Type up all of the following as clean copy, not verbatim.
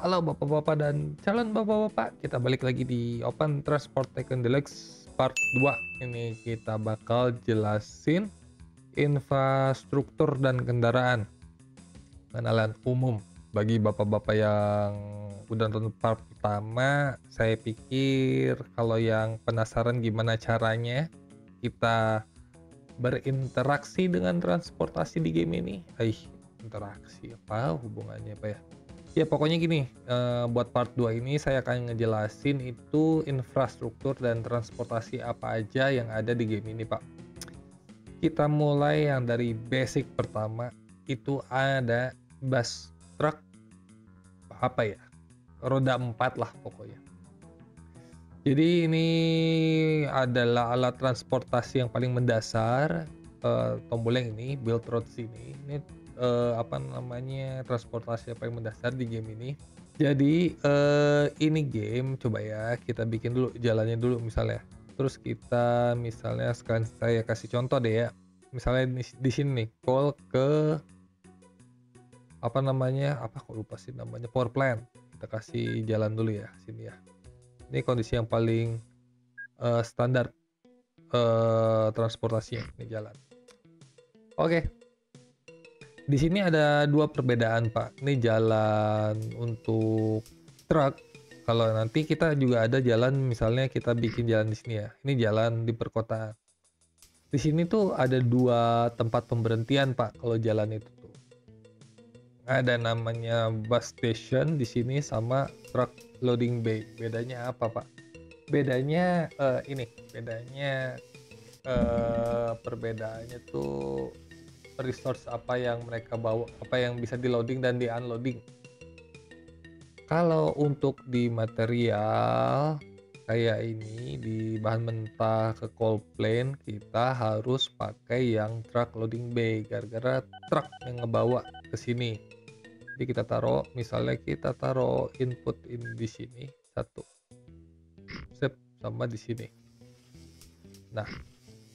Halo bapak-bapak dan calon bapak-bapak, kita balik lagi di Open Transport Tycoon Deluxe Part 2. Ini kita bakal jelasin infrastruktur dan kendaraan pengenalan umum. Bagi bapak-bapak yang udah nonton part pertama, saya pikir kalau yang penasaran gimana caranya kita berinteraksi dengan transportasi di game ini. Interaksi apa hubungannya apa ya? Ya pokoknya gini, buat part 2 ini saya akan ngejelasin itu infrastruktur dan transportasi apa aja yang ada di game ini, Pak. Kita mulai yang dari basic pertama, itu ada bus truck, apa ya, roda 4 lah pokoknya. Jadi ini adalah alat transportasi yang paling mendasar, tombolnya yang ini, build roads ini apa namanya, transportasi yang paling mendasar di game ini. Jadi, ini game coba ya kita bikin dulu jalannya dulu misalnya. Terus kita misalnya sekarang saya kasih contoh deh ya. Misalnya di sini nih call ke apa namanya, apa kok lupa sih namanya, power plant. Kita kasih jalan dulu ya sini ya. Ini kondisi yang paling, standar, transportasinya, ini jalan. Oke, di sini ada 2 perbedaan, Pak. Ini jalan untuk truk, kalau nanti kita juga ada jalan misalnya kita bikin jalan di sini ya, ini jalan di perkotaan. Di sini tuh ada 2 tempat pemberhentian, Pak, kalau jalan itu tuh. Ada namanya bus station di sini sama truck loading bay. Bedanya apa, Pak? Bedanya, perbedaannya tuh resource apa yang mereka bawa, apa yang bisa di-loading dan di-unloading. Kalau untuk di material kayak ini, di bahan mentah ke cold plane, kita harus pakai yang truck loading bay gara-gara truk yang ngebawa ke sini. Jadi kita taruh, misalnya kita taruh input ini di sini satu, sip, sama di sini. Nah,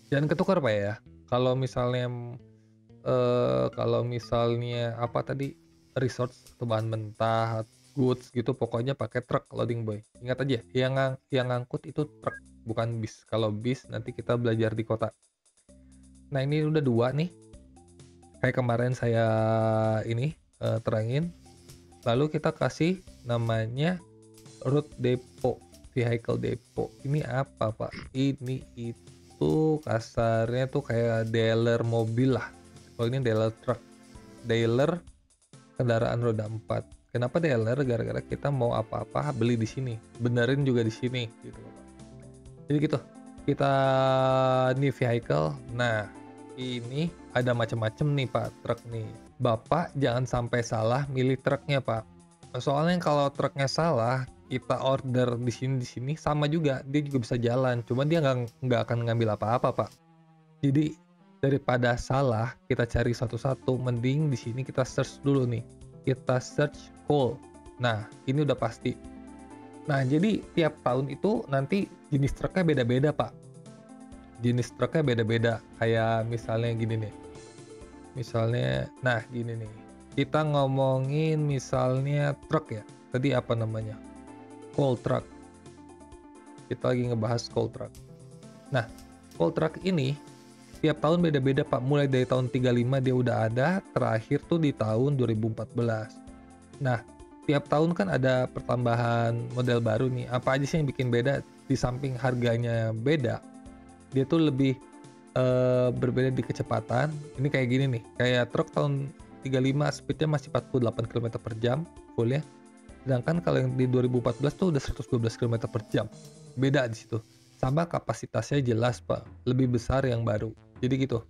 jangan ketukar Pak ya. Kalau misalnya apa tadi, resource atau bahan mentah, goods gitu, pokoknya pakai truk loading boy. Ingat aja, yang ngangkut itu truk, bukan bis. Kalau bis nanti kita belajar di kota. Nah ini udah 2 nih, kayak kemarin saya ini terangin. Lalu kita kasih namanya route depot, vehicle depot. Ini apa Pak? Ini itu kasarnya tuh kayak dealer mobil lah. Kalau ini dealer truck, dealer kendaraan roda 4. Kenapa dealer? Gara-gara kita mau apa-apa beli di sini, benerin juga di sini gitu Pak. Jadi gitu. Kita nih vehicle. Nah, ini ada macam-macam nih Pak, truk nih. Bapak jangan sampai salah milih truknya Pak. Soalnya kalau truknya salah, kita order di sini sama juga, dia juga bisa jalan. Cuma dia nggak akan ngambil apa-apa Pak. Jadi daripada salah kita cari satu-satu, mending di sini kita search dulu nih. Kita search coal. Nah, ini udah pasti. Nah, jadi tiap tahun itu nanti jenis truknya beda-beda, Pak. Jenis truknya beda-beda. Kayak misalnya gini nih. Misalnya, nah gini nih. Kita ngomongin misalnya truk ya. Tadi apa namanya? Coal truck. Kita lagi ngebahas coal truck. Nah, coal truck ini tiap tahun beda-beda Pak, mulai dari tahun 35 dia udah ada, terakhir tuh di tahun 2014. Nah, tiap tahun kan ada pertambahan model baru nih, apa aja sih yang bikin beda? Di samping harganya beda, dia tuh lebih berbeda di kecepatan. Ini kayak gini nih, kayak truk tahun 35 speednya masih 48 km per jam full ya. Sedangkan kalau yang di 2014 tuh udah 112 km per jam. Beda di situ. Sama kapasitasnya jelas Pak, lebih besar yang baru. Jadi gitu.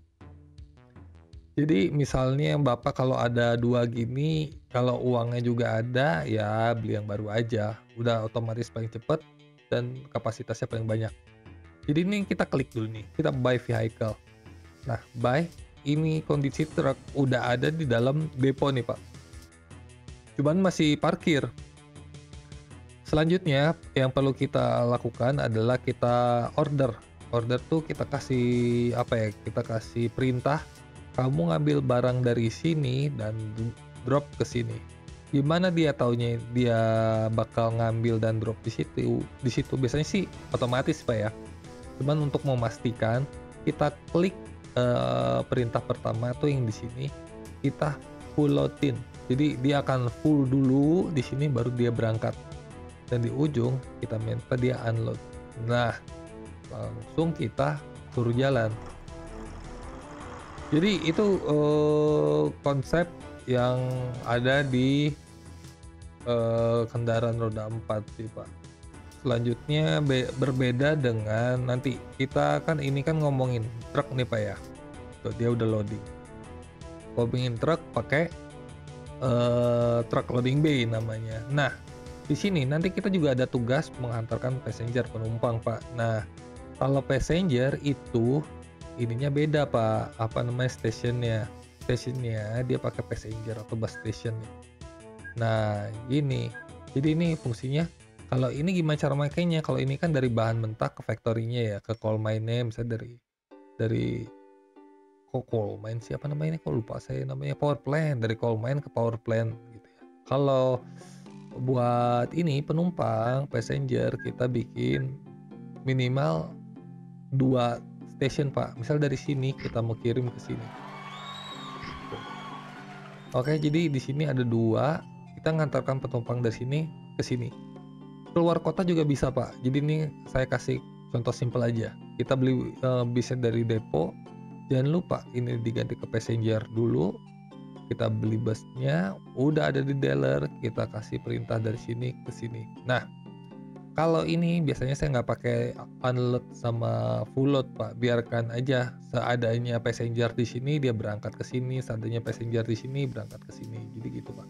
Jadi misalnya Bapak kalau ada 2 gini, kalau uangnya juga ada, ya beli yang baru aja. Udah otomatis paling cepet dan kapasitasnya paling banyak. Jadi ini kita klik dulu nih, kita buy vehicle. Nah, buy, ini kondisi truk udah ada di dalam depo nih Pak. Cuman masih parkir. Selanjutnya yang perlu kita lakukan adalah kita order. Order tuh kita kasih apa ya? Kita kasih perintah, kamu ngambil barang dari sini dan drop ke sini. Gimana dia taunya dia bakal ngambil dan drop di situ? Di situ biasanya sih otomatis Pak ya. Cuman untuk memastikan kita klik perintah pertama tuh yang di sini, kita full loadin. Jadi dia akan full dulu di sini baru dia berangkat. Dan di ujung kita minta dia unload. Nah, langsung kita suruh jalan. Jadi itu konsep yang ada di kendaraan roda 4 sih Pak. Selanjutnya berbeda dengan nanti kita kan ini kan ngomongin truk nih Pak ya. Tuh dia udah loading. Ngomongin truk pakai truck loading bay namanya. Nah, di sini nanti kita juga ada tugas menghantarkan passenger penumpang Pak. Nah, kalau passenger itu ininya beda Pak, apa namanya stationnya. Stationnya dia pakai passenger atau bus station. Nah, gini. Jadi ini fungsinya kalau ini gimana cara makainya? Kalau ini kan dari bahan mentah ke factory-nya ya, ke coal mine-nya misalnya dari kok coal mine siapa namanya ini? Kok lupa saya namanya power plant, dari coal mine ke power plant gitu ya. Kalau buat ini penumpang, passenger kita bikin minimal 2 station Pak. Misal dari sini kita mau kirim ke sini. Oke, jadi di sini ada 2, kita ngantarkan penumpang dari sini ke sini. Keluar kota juga bisa Pak. Jadi ini saya kasih contoh simpel aja. Kita beli bisnya dari depo. Jangan lupa ini diganti ke passenger dulu. Kita beli busnya, udah ada di dealer, kita kasih perintah dari sini ke sini. Nah, kalau ini biasanya saya nggak pakai unload sama full load Pak. Biarkan aja seadanya passenger di sini dia berangkat ke sini, seadanya passenger di sini berangkat ke sini. Jadi gitu Pak.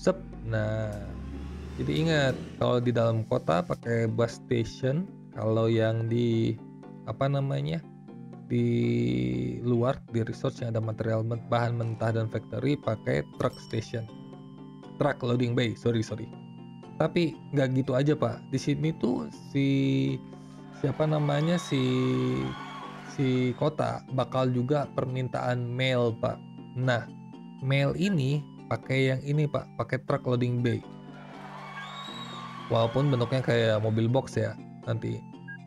Sep. Nah, jadi ingat kalau di dalam kota pakai bus station, kalau yang di apa namanya? Di luar di resort yang ada material bahan mentah dan factory pakai truck station. Truck loading bay, sorry. Tapi nggak gitu aja Pak. Di sini tuh siapa namanya si kota bakal juga permintaan mail Pak. Nah, mail ini pakai yang ini Pak, pakai truck loading bay. Walaupun bentuknya kayak mobil box ya nanti.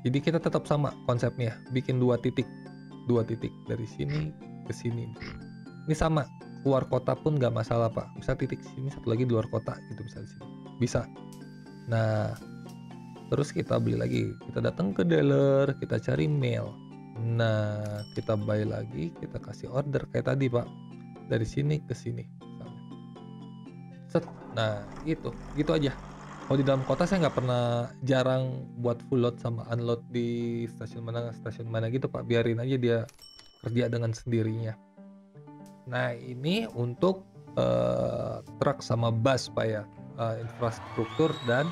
Jadi kita tetap sama konsepnya, bikin 2 titik dari sini ke sini. Ini sama, keluar kota pun nggak masalah Pak. Misal titik sini, satu lagi di luar kota gitu misalnya sini. Bisa. Nah, terus kita beli lagi. Kita datang ke dealer, kita cari mail. Nah, kita buy lagi, kita kasih order kayak tadi Pak. Dari sini ke sini. Set. Nah, gitu aja. Kalau di dalam kota saya nggak pernah jarang buat full load sama unload di stasiun mana gitu Pak. Biarin aja dia kerja dengan sendirinya. Nah ini untuk truk sama bus Pak ya, infrastruktur dan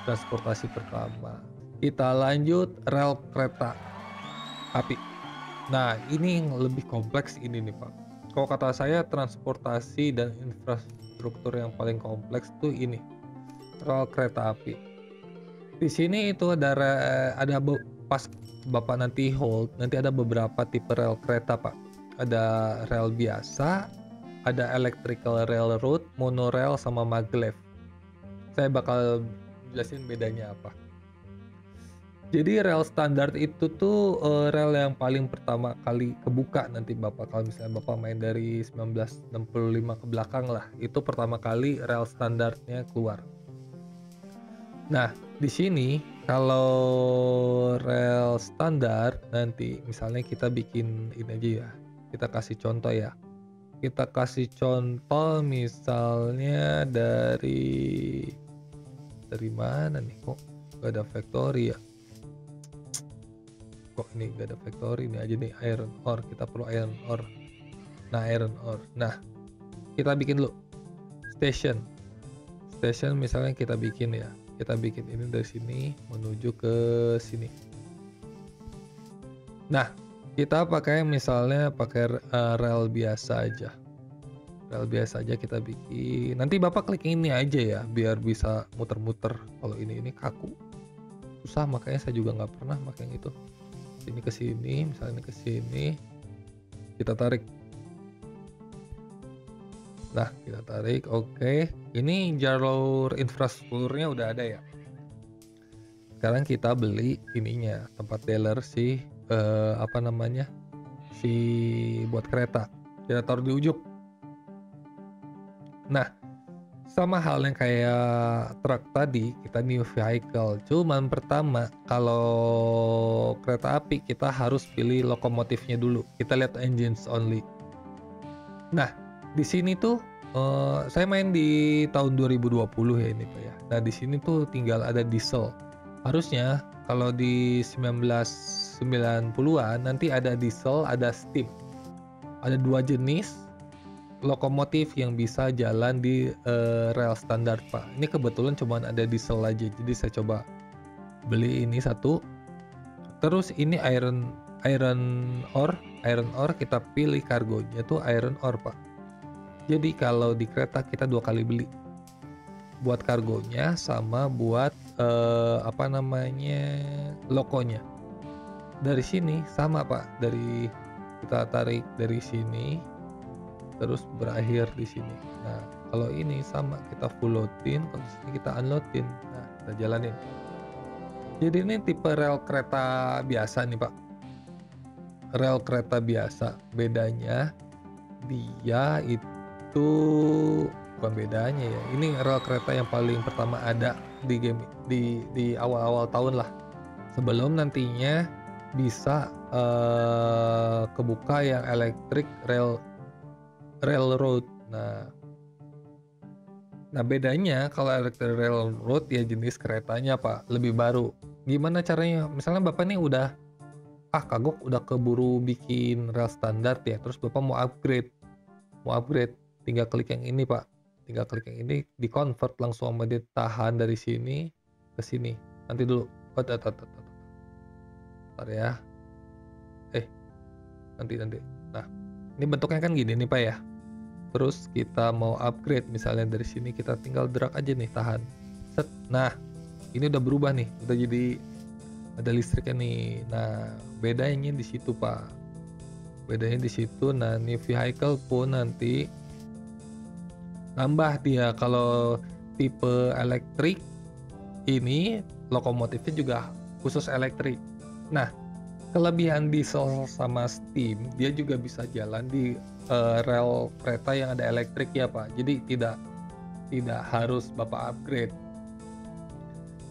transportasi pertama. Kita lanjut rel kereta api. Nah ini yang lebih kompleks ini nih Pak. Kalau kata saya transportasi dan infrastruktur yang paling kompleks tuh ini rel kereta api. Di sini itu pas Bapak nanti hold, nanti ada beberapa tipe rel kereta Pak. Ada rel biasa, ada electrical railroad, monorail sama maglev. Saya bakal jelasin bedanya apa. Jadi rel standar itu tuh rel yang paling pertama kali kebuka nanti Bapak kalau misalnya Bapak main dari 1965 ke belakang lah. Itu pertama kali rel standarnya keluar. Nah, di sini kalau rel standar nanti misalnya kita bikin ini aja ya. Kita kasih contoh ya. Kita kasih contoh misalnya dari mana nih? Kok gak ada factory ya? Kok ini gak ada factory? Ini aja nih iron ore. Kita perlu iron ore. Nah, iron ore. Nah, kita bikin dulu station misalnya kita bikin ya. Kita bikin ini dari sini menuju ke sini. Nah, kita pakai misalnya rel biasa aja. Rel biasa aja kita bikin. Nanti Bapak klik ini aja ya biar bisa muter-muter. Kalau ini kaku. Susah makanya saya juga nggak pernah pakai yang itu. Sini ke sini, misalnya ke sini. Kita tarik. Nah, kita tarik, oke. Ini jalur infrastrukturnya udah ada ya. Sekarang kita beli ininya, tempat dealer si, apa namanya, si buat kereta. Kita taruh di ujung. Nah, sama hal yang kayak truk tadi, kita new vehicle. Cuman pertama, kalau kereta api kita harus pilih lokomotifnya dulu. Kita lihat engines only. Nah, di sini tuh saya main di tahun 2020 ya ini Pak ya. Nah, di sini tuh tinggal ada diesel. Harusnya kalau di 1990-an nanti ada diesel, ada steam. Ada dua jenis lokomotif yang bisa jalan di rel standar Pak. Ini kebetulan cuman ada diesel aja, jadi saya coba beli ini satu. Terus ini iron ore kita pilih kargonya tuh iron ore Pak. Jadi kalau di kereta kita 2 kali beli. Buat kargonya sama buat apa namanya, lokonya. Dari sini sama Pak, dari kita tarik dari sini terus berakhir di sini. Nah, kalau ini sama kita full loadin, kalau di sini kita unloadin. Nah, kita jalanin. Jadi ini tipe rel kereta biasa nih Pak. Rel kereta biasa, bedanya dia itu bukan bedanya ya. Ini rel kereta yang paling pertama ada di game di awal-awal tahun lah. Sebelum nantinya bisa kebuka yang electric railroad. Nah bedanya kalau electric railroad ya jenis keretanya Pak, lebih baru. Gimana caranya? Misalnya Bapak nih udah kagok udah keburu bikin rel standar ya, terus Bapak mau upgrade, tinggal klik yang ini Pak, tinggal klik yang ini, di convert langsung sama dia, tahan dari sini ke sini. Nanti dulu, bentar ya, nanti. Nah, ini bentuknya kan gini nih Pak ya. Terus kita mau upgrade, misalnya dari sini kita tinggal drag aja nih, tahan, set. Nah, ini udah berubah nih, udah jadi ada listriknya nih. Nah, bedanya di situ Pak. Bedanya di situ. Nah, new vehicle pun nanti nambah dia. Kalau tipe elektrik ini lokomotifnya juga khusus elektrik. Nah, kelebihan diesel sama steam, dia juga bisa jalan di rel kereta yang ada elektrik ya Pak. Jadi tidak harus Bapak upgrade.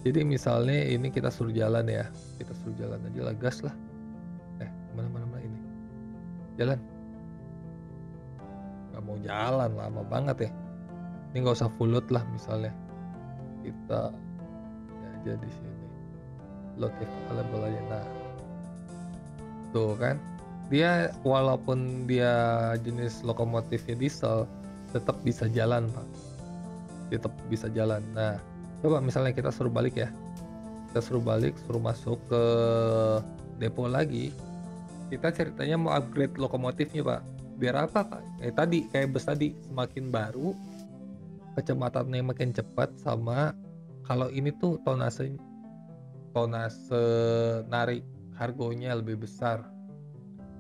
Jadi misalnya ini kita suruh jalan ya, kita suruh jalan aja lah, gas lah. Mana ini jalan, nggak mau jalan, lama banget ya. Ini nggak usah full load lah, misalnya kita ya aja di sini load available aja. Nah, tuh kan, dia walaupun dia jenis lokomotifnya diesel tetap bisa jalan Pak, tetap bisa jalan. Nah, coba misalnya kita suruh balik ya, suruh masuk ke depo lagi, kita ceritanya mau upgrade lokomotifnya Pak. Biar apa Pak? Kayak bus tadi, semakin baru kecepatannya makin cepat, sama kalau ini tuh tonase narik kargonya lebih besar.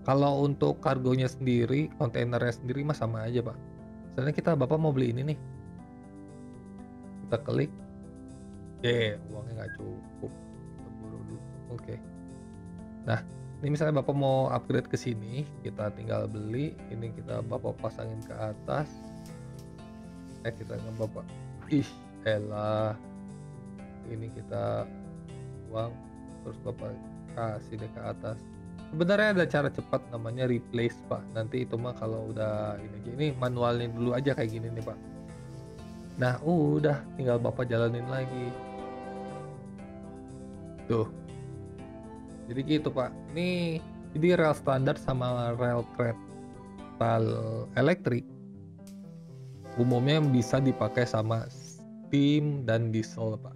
Kalau untuk kargonya sendiri, kontainernya sendiri mah sama aja Pak. Misalnya Bapak mau beli ini nih, kita klik, uangnya nggak cukup, kita buru dulu. Oke. Nah, ini misalnya Bapak mau upgrade ke sini, kita tinggal beli, ini Bapak pasangin ke atas. Kita Bapak, elah, ini kita uang, terus Bapak kasih deh ke atas. Sebenarnya ada cara cepat namanya replace Pak. Nanti itu mah kalau udah ini manualnya dulu aja kayak gini nih Pak. Nah, udah tinggal Bapak jalanin lagi. Tuh. Jadi gitu Pak. Ini jadi rel standar sama rel kereta elektrik umumnya bisa dipakai sama steam dan diesel Pak.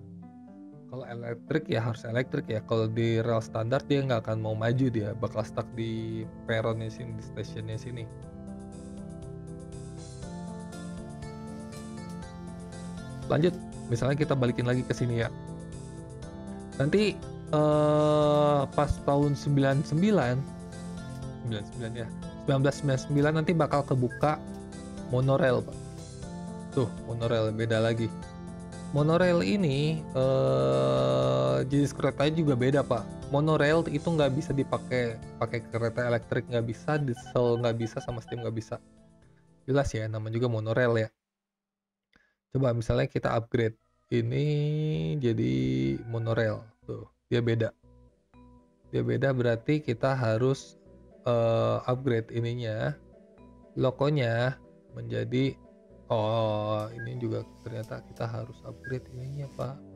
Kalau elektrik ya harus elektrik ya. Kalau di rel standar dia nggak akan mau maju, dia bakal stuck di peronnya sini, di stasiunnya sini. Lanjut, misalnya kita balikin lagi ke sini ya. Nanti pas tahun 1999 ya, 1999 nanti bakal kebuka monorail Pak. Tuh, monorail beda lagi. Monorail ini jenis keretanya juga beda, Pak. Monorail itu nggak bisa dipakai pakai kereta elektrik, nggak bisa, diesel nggak bisa, sama steam nggak bisa. Jelas ya, nama juga monorail ya. Coba misalnya kita upgrade ini jadi monorail, tuh dia beda. Dia beda berarti kita harus upgrade ininya, logonya menjadi, oh ini juga ternyata kita harus upgrade ininya, Pak.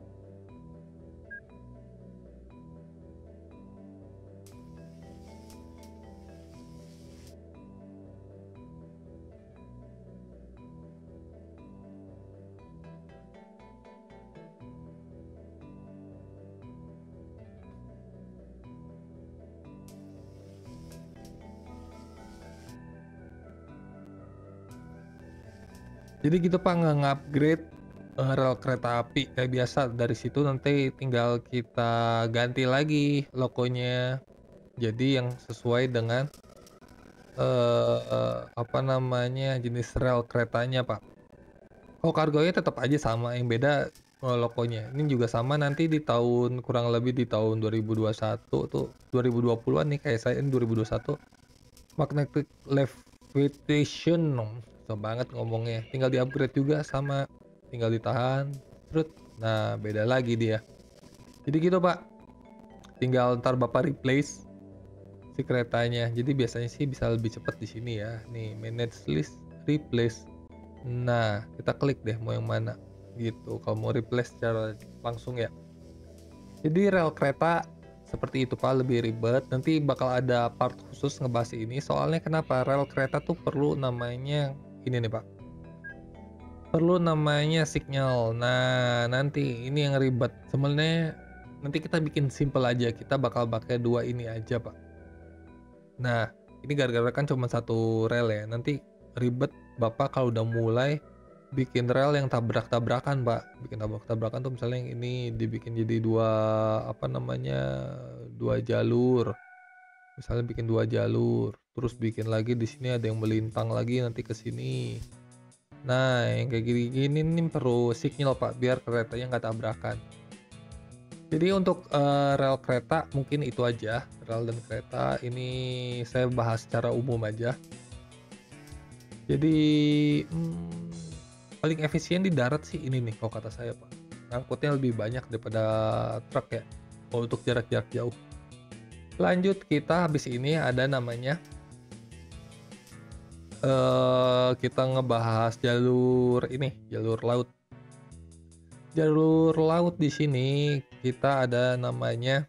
Jadi gitu Pak, nge-upgrade rel kereta api kayak biasa. Dari situ nanti tinggal kita ganti lagi logonya jadi yang sesuai dengan apa namanya, jenis rel keretanya, Pak. Oh, kargonya tetap aja sama, yang beda logonya. Ini juga sama nanti di tahun, kurang lebih di tahun 2021 tuh, 2020-an nih kayak saya ini 2021, magnetic levitation, susah banget ngomongnya. Tinggal di-upgrade juga sama, tinggal ditahan, trut. Nah, beda lagi dia. Jadi gitu, Pak. Tinggal ntar Bapak replace si keretanya. Jadi biasanya sih bisa lebih cepat di sini ya. Nih, manage list, replace. Nah, kita klik deh mau yang mana gitu. Kalau mau replace secara langsung ya. Jadi rel kereta seperti itu Pak, lebih ribet. Nanti bakal ada part khusus ngebahas ini. Soalnya kenapa? Rel kereta tuh perlu namanya ini nih Pak. Perlu namanya signal. Nah, nanti ini yang ribet. Sebenarnya nanti kita bikin simple aja. Kita bakal pakai dua ini aja Pak. Nah, ini gara-gara kan cuma satu rel ya. Nanti ribet Bapak kalau udah mulai bikin rel yang tabrak-tabrakan, Pak. Bikin tabrak-tabrakan tuh misalnya yang ini dibikin jadi dua, apa namanya, dua jalur. Misalnya bikin dua jalur, terus bikin lagi di sini ada yang melintang lagi nanti ke sini. Nah, yang kayak gini-gini nih perlu signal, Pak, biar keretanya nggak tabrakan. Jadi untuk rel kereta mungkin itu aja, rel dan kereta ini saya bahas secara umum aja. Jadi paling efisien di darat sih ini nih kalau kata saya Pak. Ngangkutnya lebih banyak daripada truk ya, kalau untuk jarak-jarak jauh. Lanjut kita habis ini ada namanya kita ngebahas jalur ini, jalur laut. Jalur laut di sini kita ada namanya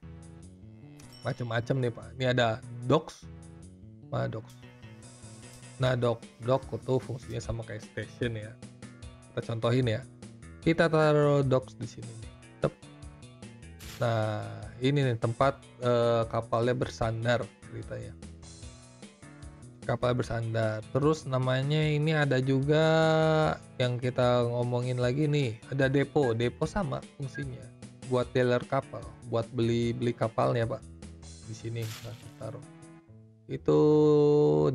macam-macam nih Pak. Ini ada docks, docks. Nah, dock itu fungsinya sama kayak station ya. Kita contohin ya. Kita taruh docks di sini nih. Tep. Nah, ini nih tempat kapalnya bersandar ceritanya. Kapal bersandar. Terus namanya ini ada juga yang kita ngomongin lagi nih, ada depo. Depo sama fungsinya buat dealer kapal, buat beli kapalnya, Pak. Di sini kita taruh. Itu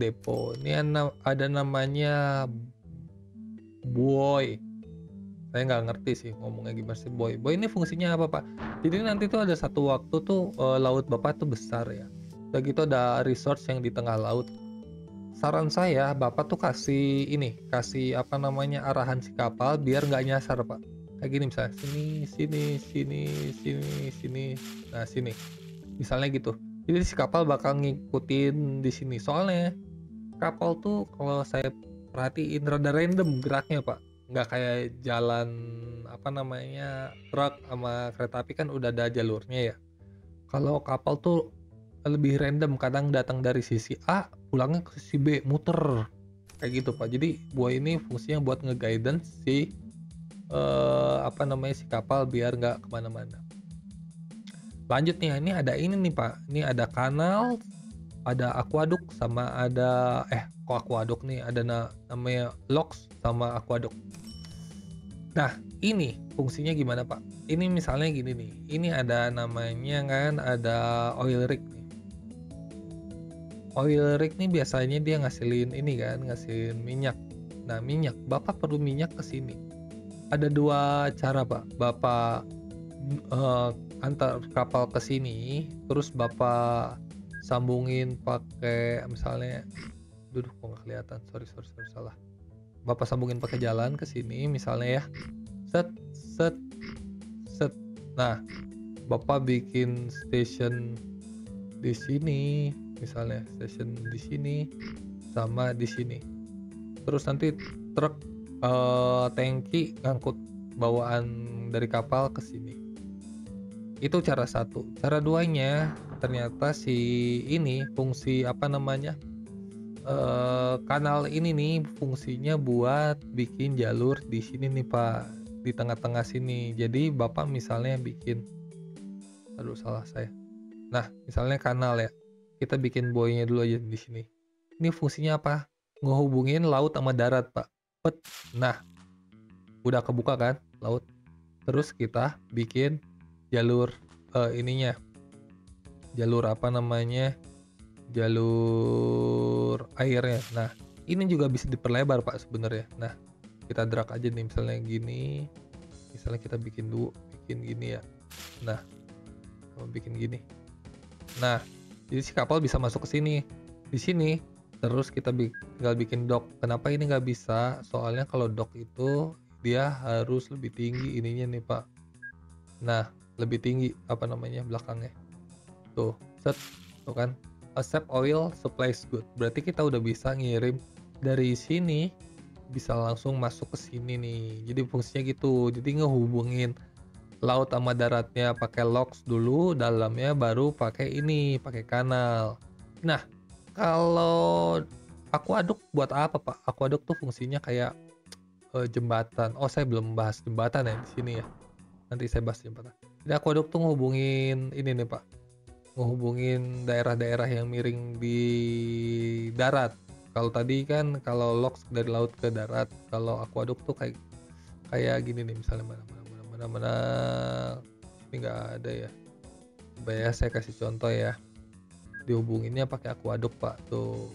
depo. Ini ada namanya buoy. Saya nggak ngerti sih ngomongnya gimana sih buoy. Buoy ini fungsinya apa, Pak? Jadi nanti tuh ada satu waktu tuh laut Bapak tuh besar ya. Udah gitu ada resource yang di tengah laut. Saran saya Bapak tuh kasih apa namanya, arahan si kapal biar nggak nyasar Pak. Kayak gini misalnya, sini, sini, sini, sini, sini, nah sini. Misalnya gitu. Jadi si kapal bakal ngikutin di sini. Soalnya kapal tuh kalau saya perhatiin rada random geraknya Pak. Nggak kayak jalan apa namanya, truk sama kereta api kan udah ada jalurnya ya. Kalau kapal tuh lebih random, kadang datang dari sisi A pulangnya ke sisi B, muter kayak gitu Pak. Jadi buoy ini fungsinya buat nge-guidance si apa namanya, si kapal biar nggak kemana-mana. Lanjut nih, ini ada ini nih Pak, ini ada kanal, ada aquaduk, sama ada kok aquaduk nih, ada namanya locks sama aquaduk. Nah, ini fungsinya gimana Pak? Ini misalnya gini nih, ini ada namanya kan, ada oil rig nih. Oil rig nih biasanya dia ngasilin ini kan, ngasilin minyak. Nah, minyak, Bapak perlu minyak ke sini. Ada 2 cara, Pak. Bapak, eee, antar kapal ke sini, terus Bapak sambungin pakai misalnya, duduh kok nggak kelihatan, sorry sorry sorry, salah. Bapak sambungin pakai jalan ke sini misalnya ya, set set set. Nah, Bapak bikin station di sini, misalnya station di sini sama di sini. Terus nanti truk, tangki ngangkut bawaan dari kapal ke sini. Itu cara satu. Cara duanya, ternyata si ini fungsi apa namanya, kanal ini nih fungsinya buat bikin jalur di sini nih, Pak, di tengah-tengah sini. Jadi Bapak misalnya bikin, aduh salah saya. Nah, misalnya kanal ya, kita bikin buoynya dulu aja di sini. Ini fungsinya apa? Ngehubungin laut sama darat, Pak. Pet. Nah, udah kebuka kan laut. Terus kita bikin jalur, ininya, jalur apa namanya, jalur airnya. Nah, ini juga bisa diperlebar, Pak, sebenarnya. Nah, kita drag aja nih misalnya gini, misalnya kita bikin gini ya. Nah, bikin gini. Nah, jadi si kapal bisa masuk ke sini. Di sini, terus kita tinggal bikin dock. Kenapa ini nggak bisa? Soalnya kalau dock itu dia harus lebih tinggi ininya nih, Pak. Nah, lebih tinggi apa namanya belakangnya. Tuh, set, tuh kan. Accept oil supplies good. Berarti kita udah bisa ngirim dari sini bisa langsung masuk ke sini nih. Jadi fungsinya gitu. Jadi ngehubungin laut sama daratnya pakai locks dulu, dalamnya baru pakai ini, pakai kanal. Nah, kalau aqueduct buat apa, Pak? Aqueduct tuh fungsinya kayak, jembatan. Oh, saya belum bahas jembatan ya di sini ya. Nanti saya bahas jembatan. Jadi aqueduct tuh ngehubungin ini nih, Pak, ngehubungin daerah-daerah yang miring di darat. Kalau tadi kan kalau locks dari laut ke darat, kalau aqueduct tuh kayak kayak gini nih misalnya, mana, ini nggak ada ya. Coba ya saya kasih contoh ya. Dihubunginnya pakai aqueduct, Pak, tuh.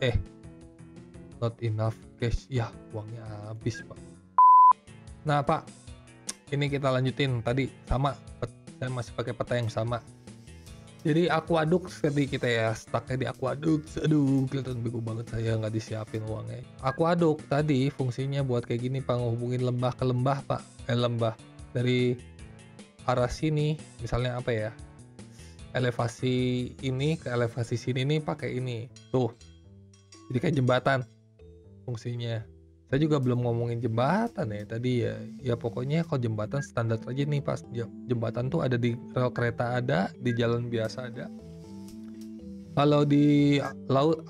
Eh, not enough cash. Ya, uangnya habis, Pak. Nah, Pak, ini kita lanjutin tadi sama, saya masih pakai peta yang sama. Jadi aqueduct tadi kita ya stuck-nya di aqueduct. Aduh, kelihatan bego banget saya nggak disiapin uangnya. Aqueduct tadi fungsinya buat kayak gini, Pak, ngehubungin lembah ke lembah, Pak. Lembah dari arah sini, misalnya apa ya? Elevasi ini ke elevasi sini nih pakai ini. Tuh, jadi kayak jembatan fungsinya. Saya juga belum ngomongin jembatan ya tadi ya. Ya pokoknya kalau jembatan standar aja nih, pas jembatan tuh ada di rel kereta, ada di jalan biasa ada. Kalau di laut,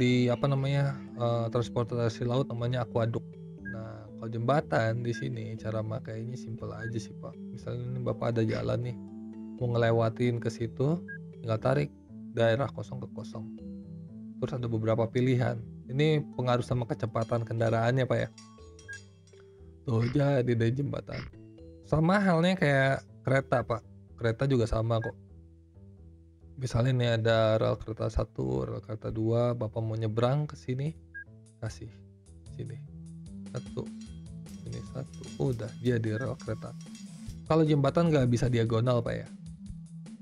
di apa namanya, transportasi laut namanya aqueduct. Nah, kalau jembatan di sini cara makainya simpel aja sih, Pak. Misalnya nih Bapak ada jalan nih, mau ngelewatin ke situ, tinggal tarik daerah kosong ke kosong. Terus ada beberapa pilihan. Ini pengaruh sama kecepatan kendaraannya, Pak, ya. Tuh jadi deh jembatan. Sama halnya kayak kereta, Pak. Kereta juga sama kok. Misalnya nih ada rel kereta 1, rel kereta 2, Bapak mau nyebrang ke sini, kasih sini. 1, ini 1, udah dia di rel kereta. Kalau jembatan nggak bisa diagonal, Pak, ya.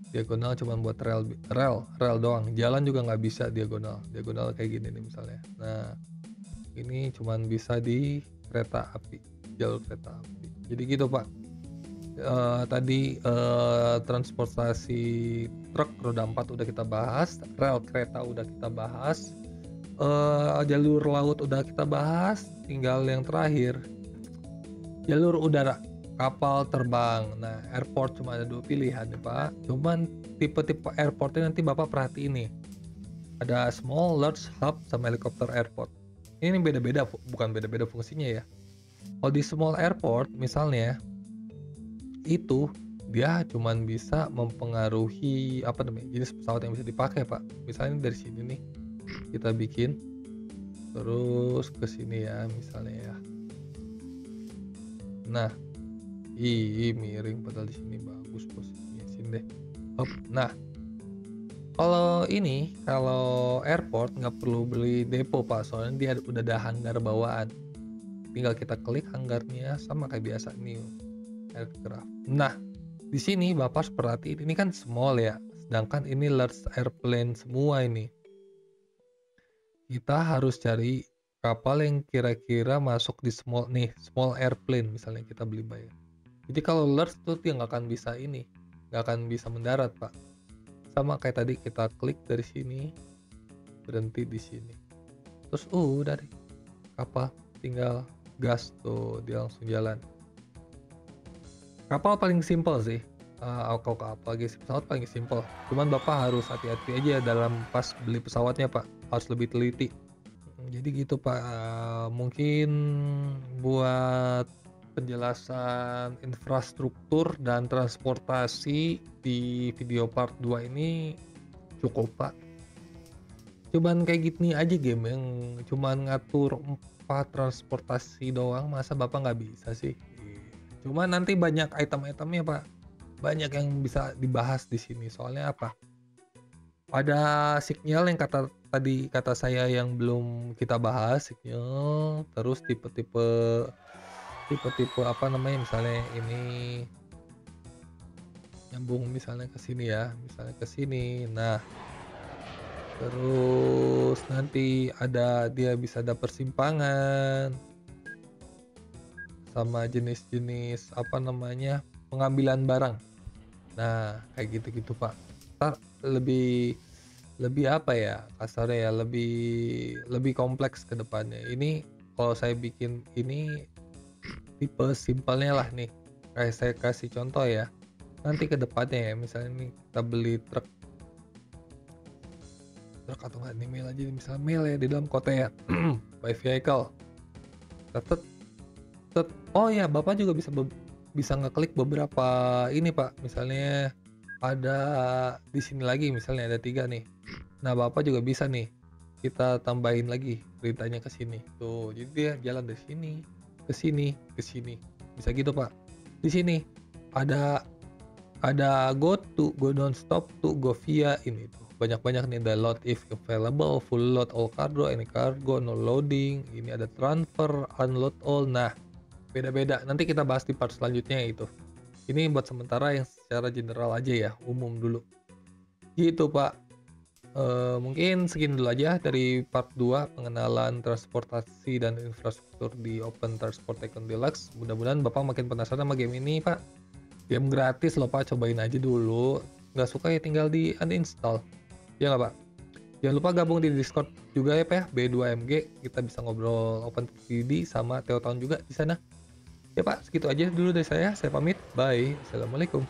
Diagonal cuma buat rel doang. Jalan juga nggak bisa diagonal. Diagonal kayak gini nih misalnya. Nah, ini cuma bisa di kereta api, jalur kereta api. Jadi gitu, Pak. Tadi, transportasi truk roda 4 udah kita bahas, rel kereta udah kita bahas, jalur laut udah kita bahas, tinggal yang terakhir, jalur udara, kapal terbang. Nah, airport cuma ada 2 pilihan nih, Pak. Cuman tipe-tipe airport-nya nanti Bapak perhatiin nih, ada small, large, hub, sama helicopter airport. Ini beda-beda, bukan beda-beda fungsinya ya. Kalau di small airport misalnya, itu dia cuman bisa mempengaruhi apa namanya, jenis pesawat yang bisa dipakai, Pak. Misalnya dari sini nih kita bikin terus ke sini ya misalnya ya. Nah, miring padahal di sini bagus posisinya, sini deh. Hop. Nah, Kalau airport nggak perlu beli depo Pak, soalnya dia udah ada hanggar bawaan. Tinggal kita klik hanggarnya sama kayak biasa new aircraft. Nah, di sini Bapak harus perhatiin ini kan small ya, sedangkan ini large airplane semua ini. Kita harus cari kapal yang kira-kira masuk di small nih, small airplane misalnya kita beli bayar. Jadi kalau large tuh dia nggak akan bisa nggak akan bisa mendarat Pak. Sama kayak tadi kita klik dari sini, berhenti di sini. Terus udah deh, kapal tinggal gas tuh dia langsung jalan. Kapal paling simpel sih, kalau apalagi pesawat paling simpel. Cuman Bapak harus hati-hati aja dalam pas beli pesawatnya Pak, harus lebih teliti. Jadi gitu Pak, mungkin buat penjelasan infrastruktur dan transportasi di video part 2 ini cukup Pak. Cuman kayak gini aja game yang cuman ngatur 4 transportasi doang, masa Bapak nggak bisa sih? Cuman nanti banyak item-itemnya Pak, banyak yang bisa dibahas di sini. Soalnya apa? Ada sinyal yang kata saya yang belum kita bahas, sinyal, terus tipe-tipe apa namanya, misalnya ini nyambung misalnya ke sini ya, misalnya ke sini. Nah, terus nanti dia bisa ada persimpangan sama jenis-jenis apa namanya, pengambilan barang. Nah, kayak gitu-gitu, Pak. Entar lebih lebih apa ya, kasarnya ya, lebih lebih kompleks ke depannya. Ini kalau saya bikin ini tipe simpelnya lah nih, kayak saya kasih contoh ya. Nanti ke depannya ya, misalnya nih kita beli truk truk atau nggak nih mail aja, misalnya mail ya di dalam kota ya, by vehicle. Tet tet oh ya, Bapak juga bisa ngeklik beberapa ini, Pak. Misalnya ada di sini lagi, misalnya ada 3 nih. Nah, Bapak juga bisa nih, kita tambahin lagi perintahnya ke sini. Tuh, jadi dia jalan dari sini, ke sini, ke sini. Bisa gitu, Pak. Di sini ada go to, go non-stop to, go via, ini tuh. Banyak-banyak nih, ada load if available, full load all cargo, any cargo, no loading. Ini ada transfer, unload all. Nah, beda-beda. Nanti kita bahas di part selanjutnya itu. Ini buat sementara yang secara general aja ya, umum dulu. Gitu, Pak. Mungkin segini dulu aja dari part 2 pengenalan transportasi dan infrastruktur di Open Transport Tycoon Deluxe. Mudah-mudahan Bapak makin penasaran sama game ini, Pak. Game gratis loh, Pak. Cobain aja dulu. Nggak suka ya tinggal di uninstall. Ya nggak, Pak? Jangan lupa gabung di Discord juga ya, Pak ya. B2MG. Kita bisa ngobrol Open 3D sama Theo Tahun juga di sana. Ya, Pak. Segitu aja dulu dari saya. Saya pamit. Bye. Assalamualaikum.